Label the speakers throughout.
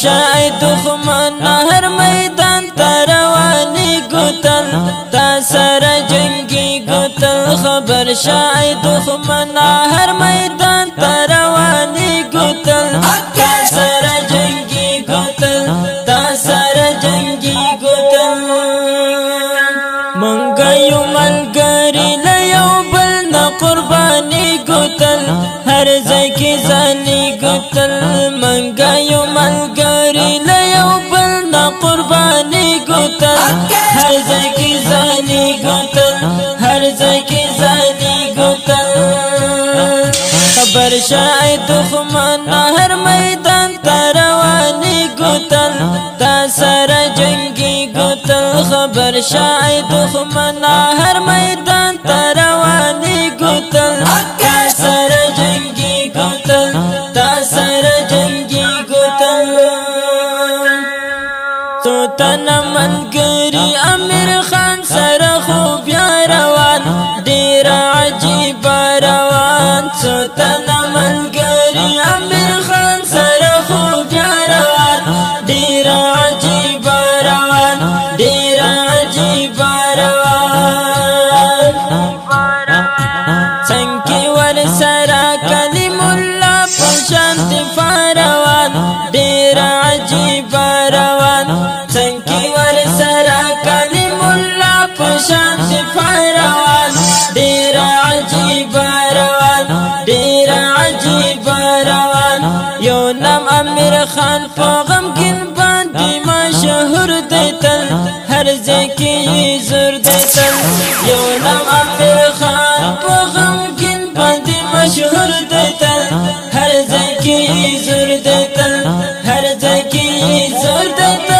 Speaker 1: شای دښمن هر میدان تروانی ګوتل تا سره جنگي ګوتل خبر شای دښمن هر میدان تروانی ګوتل تا سره جنگي ګوتل تا سره جنگي ګوتل منګا یو ملګری له یو بل نه قرباني ګوتل هر ځای کې ځاني ګوتل منګا یو ملګری له یو بل نه قرباني ګوتل هر ځای کې ځاني ګوتل هر ځای کې ځاني ګوتل خبر شای دښمن هر میدان تروانی ګوتل تا سره جنگي ګوتل خبر شای دښمن هر میدان تروانی ګوتل تا سره جنگي ګوتل تا سره جنگي ګوتل تو تن ملګری امیر خان سره خو بیا روان ډیر عجیب روان تو تن ملګری امیر خان سره خو بیا روان ډیر عجیب روان ډیر عجیب روان څنګه ور سره کلیم الله په شانت فروان ډیر عجیب روان څنګه ور سره کلیم الله په شانت فروان ډیر عجیب روان ډیر عجیب روان یو نام امیر خان په غمګین باندې مشهور دی تل هر ځای کې زور دی تل یو نام امیر خان په غمګین باندې مشهور دی تل هر ځای کې زور دی تل هر ځای کې زور دی تل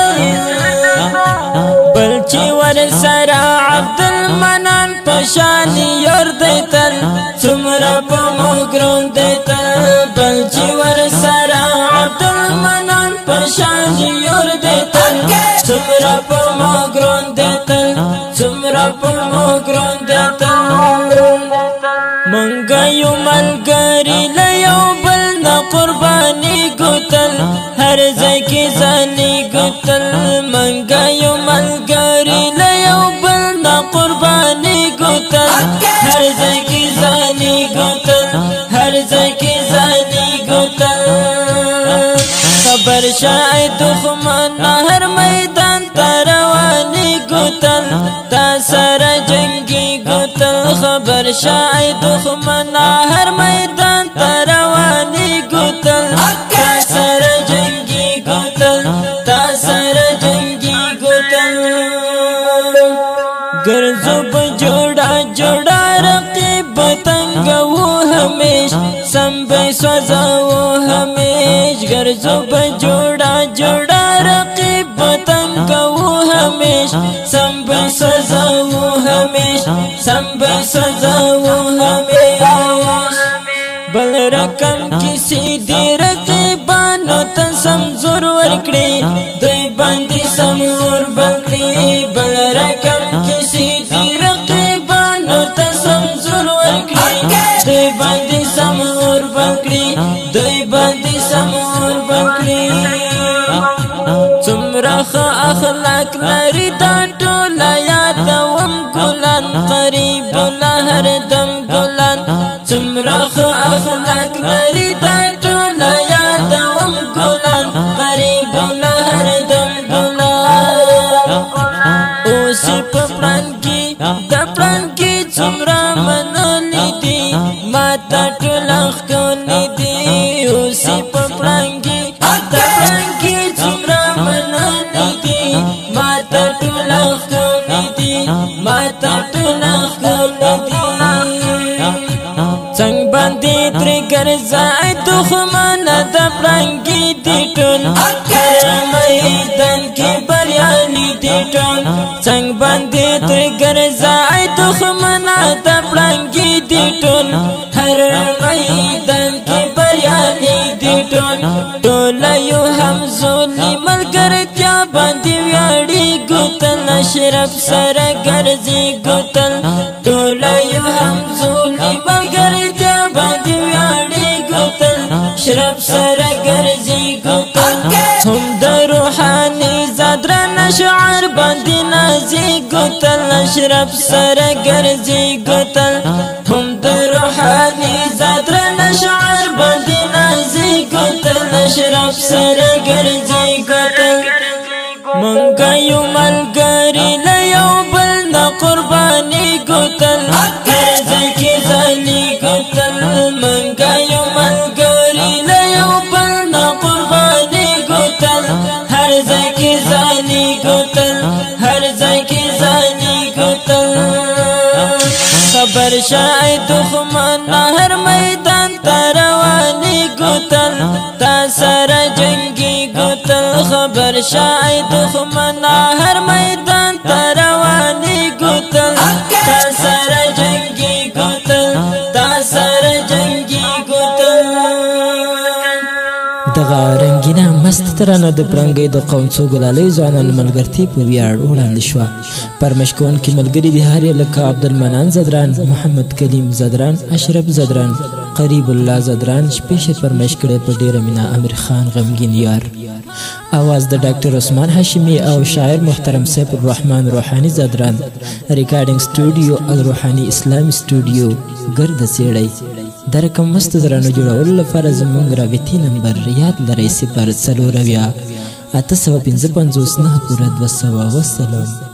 Speaker 1: بل چې ور سره عبدالمنان په شان یور دی تل څومره په مګرون دی تل بل چې ور سره عبدالمنان په شان یور دی تل څومره په مګرون دی تل څومره په مګرون دی تل منګا یو ملګری له یو بل نه قرباني ګوتل هر ځای کې ځاني ګوتل منګا یو ملګری له یو بل نه قرباني ګوتل هر ځای کې ځاني ګوتل هر ځای کې ځاني ګوتل خبر شای دښمن هر میدان تروانی ګوتل تا سره جنگي ګوتل خبر شای دښمن هر میدان تروانی ګوتل تا سره جنگي ګوتل تا سره جنگي ګوتل ګرځو په جوړا جوړا رقیب تنگ وو همیش سم به سوځو همیش ګرځو په جوړا جوړا رقیب تنگ وو همیش سم به سوځو همیش سم به سوځو همیش بل رقم کسی دی رقیبانو ته سم زور ورکړي دوی باندې سم ور بکړي بل رقم کسی دی رقیبانو ته سم زور ورکړي دوی باندې سم ور بکړي دوی باندې سم ور بکړي څومره اخلاق لري دا ټول یادوم ګلان قریب له هر دم ګلان څومره اخلاق لري دا ټول یادوم ګلان قریب له هر دم ګلان اوس په پلان کې د پلان کې څومره منلي دي ما ته ټول ښکلي دي اوس په پلان کې د پلان کې څومره منلي دي ما ته ټول ښکلي دي ما ته ټول ښکلي دي څنګه باندې ترې ګرځای دښمن د پړانګې دي ټول هر میدان کې بریالي دي ټول څنګه باندې ترې ګرځای دښمن د پړانګې دي ټول هر میدان کې بریالي دي ټول ټول یو هم زولي ملګرتیا باندې ویاړي ګوتل اشرف سره ګرځي ګوتل ټول یو هم زولي ملګرتیا باندې ویاړي ګوتل اشرف سره ګرځي ګوتل هم شعر باندې نازي ګوتل اشرف سره ګرځي ګوتل هم د روحاني زادرن شعر باندې نازي ګوتل اشرف سره ګرځي ګوتل منګا یو ملګری له یو بل نه قرباني ګوتل هر ځای کې ځاني ګوتل منګا یو ملګری له یو بل نه قرباني ګوتل هر ځای کې ځاني ګوتل هر ځای کې ځاني ګوتل خبر شای دښمن هر میدان ته رواني ګوتل تا سره جنگي ګوتل خبر شای دښمن هر میدان ته رواني ګوتل تا سره جنگي ګوتل تا سره جنگي ګوتل
Speaker 2: دغه رنګینه مست ترانه د پرنګۍ د قوم څو ګلالیو ځوانانو ملګرتي په ویاړ وړاندې شوه پرمش کوونکي ملګري دي هر یې لکه عبدالمنان زدران محمد کلیم زدران اشرف زدران قریب الله زدران شپېشه پرمش کړی په ډېره مینه امیر خان غمګین یار आवाज د ډاکټر عثمان هاشمي او شاعر محترم سیف الرحمن روحاني زدران ریکارډینګ سټوډیو الروحاني اسلامي سټوډیو ګرد سیړی د رقم مست زرانو جوړولو لپاره زموږ رابطې نمبر یاد لرئ 0 څلور اویا 855 9 200 وسلام